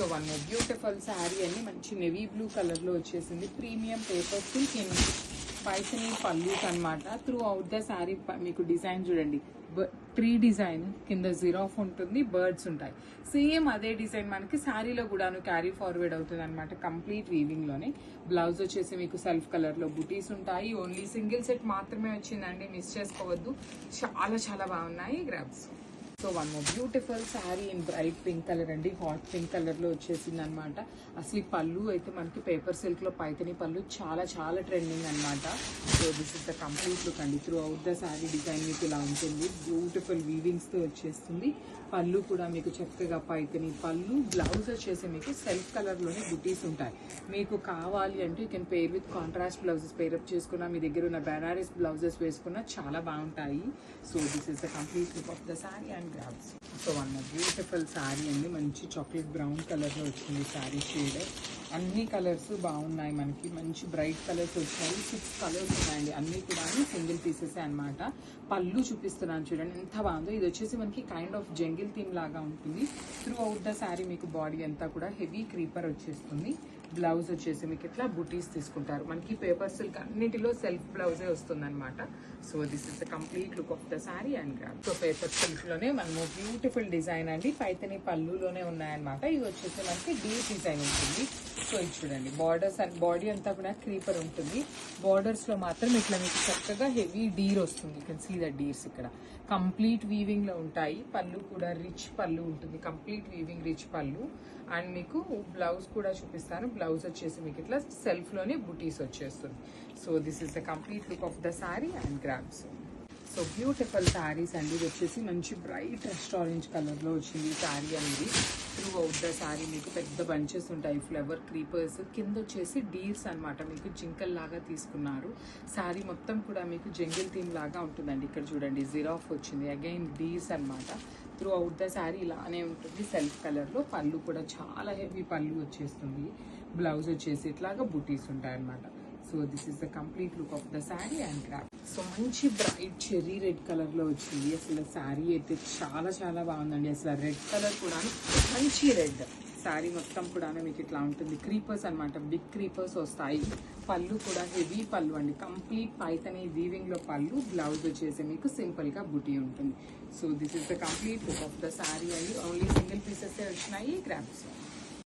So one more beautiful sari అండి, మంచి navy blue కలర్లో వచ్చేసింది. ప్రీమియం పేపర్ సిల్క్ ఇన్ పైసని పల్లూస్ అనమాట. త్రూ అవుట్ ద శారీ మీకు డిజైన్ చూడండి, ట్రీ డిజైన్ కింద జిరాఫ్ ఉంటుంది, బర్డ్స్ ఉంటాయి. సేమ్ అదే డిజైన్ మనకి శారీలో కూడాను క్యారీ ఫార్వర్డ్ అవుతుంది అనమాట. కంప్లీట్ వీవింగ్ లోనే. బ్లౌజ్ వచ్చేసి మీకు సెల్ఫ్ కలర్ లో బుటీస్ ఉంటాయి. ఓన్లీ సింగిల్ సెట్ మాత్రమే వచ్చిందండి, మిస్ చేసుకోవద్దు. చాలా చాలా బాగున్నాయి grabs. So one more beautiful sari in bright pink colour అండి, హాట్ పింక్ కలర్ లో వచ్చేసింది అనమాట. అసలు ఈ పళ్ళు అయితే మనకి పేపర్ సిల్క్ లో పైతని పళ్ళు చాలా చాలా ట్రెండింగ్ అనమాట. So this is the complete look అండి. Throughout the sari design మీకు ఇలా ఉంటుంది, బ్యూటిఫుల్ వీవింగ్స్ తో వచ్చేస్తుంది. పళ్ళు కూడా మీకు చక్కగా పైతని పళ్ళు. బ్లౌజ్ వచ్చేసి మీకు సెల్ఫ్ కలర్ లోనే బుటీస్ ఉంటాయి. మీకు కావాలి అంటే you can pair with contrast blouses pair up చేసుకున్నా, మీ దగ్గర ఉన్న బెనారస్ బ్లౌజెస్ వేసుకున్నా చాలా బాగుంటాయి. So this is the complete look of the sari and grabs. So one beautiful sari అండి, మంచి చాక్లెట్ బ్రౌన్ కలర్ లో వచ్చింది శారీ షేడ్. అన్ని కలర్స్ బాగున్నాయి మనకి, మంచి బ్రైట్ కలర్స్ వచ్చాయి. 6 కలర్స్ ఉన్నాయండి, అన్ని కూడా సింగిల్ పీసెస్ అనమాట. పళ్ళు చూపిస్తున్నాను చూడండి ఎంత బాగుందో. ఇది వచ్చేసి మనకి కైండ్ ఆఫ్ జంగిల్ థీమ్ లాగా ఉంటుంది. త్రూ అవుట్ ద శారీ మీకు బాడీ అంతా కూడా హెవీ క్రీపర్ వచ్చేస్తుంది. బ్లౌజ్ వచ్చేసి మీకు ఇట్లా బుటీస్ తీసుకుంటారు. మనకి పేపర్ సిల్క్ అన్నిటిలో సెల్ఫ్ బ్లౌజే వస్తుంది అనమాట. So this is the complete look of the sari and grab. So paper silk లోనే మనము బ్యూటిఫుల్ డిజైన్ అండి, పైతని పళ్ళులోనే ఉన్నాయన్నమాట. ఇవి వచ్చేసి మనకి డీప్ డిజైన్ ఉంటుంది. సో ఇది చూడండి, బార్డర్స్ అండ్ బాడీ అంతా కూడా క్రీపర్ ఉంటుంది. బార్డర్స్ లో మాత్రం ఇట్లా మీకు చక్కగా హెవీ డీర్ వస్తుంది. You can see the deers ఇక్కడ. కంప్లీట్ వీవింగ్ లో ఉంటాయి. పళ్ళు కూడా రిచ్ పళ్ళు ఉంటుంది, కంప్లీట్ వీవింగ్ రిచ్ పళ్ళు. అండ్ మీకు బ్లౌజ్ కూడా చూపిస్తాను. బ్లౌజ్ వచ్చేసి మీకు ఇట్లా సెల్ఫ్ లోనే బుటీస్ వచ్చేస్తుంది. So this is the complete look of the sari and grabs. So beautiful saris అండి. ఇది వచ్చేసి మంచి బ్రైట్ రెస్ట్ ఆరెంజ్ కలర్ లో వచ్చింది శారీ అనేది. త్రూ అవుట్ ద శారీ మీకు పెద్ద బంచెస్ ఉంటాయి, ఫ్లవర్ క్రీపర్స్. కింద వచ్చేసి డీర్స్ అనమాట, మీకు జింకల్ లాగా తీసుకున్నారు. శారీ మొత్తం కూడా మీకు జంగిల్ థీమ్ లాగా ఉంటుందండి. ఇక్కడ చూడండి జిరాఫ్ వచ్చింది, అగైన్ డీర్స్ అనమాట. త్రూ అవుట్ ద శారీ ఇలానే ఉంటుంది సెల్ఫ్ కలర్ లో. పళ్ళు కూడా చాలా హెవీ పళ్ళు వచ్చేస్తుంది. బ్లౌజ్ వచ్చేసి ఇట్లాగా బుటీస్ ఉంటాయి అనమాట. So this is the complete look of the sari and craft. So మంచి బ్రైట్ చెర్రీ రెడ్ కలర్ లో వచ్చింది. అసలు శారీ అయితే చాలా చాలా బాగుందండి. అసలు రెడ్ కలర్ కూడా మంచి రెడ్. శారీ మొత్తం కూడా మీకు ఇట్లా ఉంటుంది. క్రీపర్స్ అనమాట, బిగ్ క్రీపర్స్ వస్తాయి. పళ్ళు కూడా హెవీ పళ్ళు అండి, కంప్లీట్ పైతని వీవింగ్ లో పళ్ళు. బ్లౌజ్ వచ్చేసి మీకు సింపుల్ గా బుటీ ఉంటుంది. So this is the complete look of the sari అండి. ఓన్లీ సింగిల్ పీసెస్ వచ్చినాయి గ్రాబ్స్.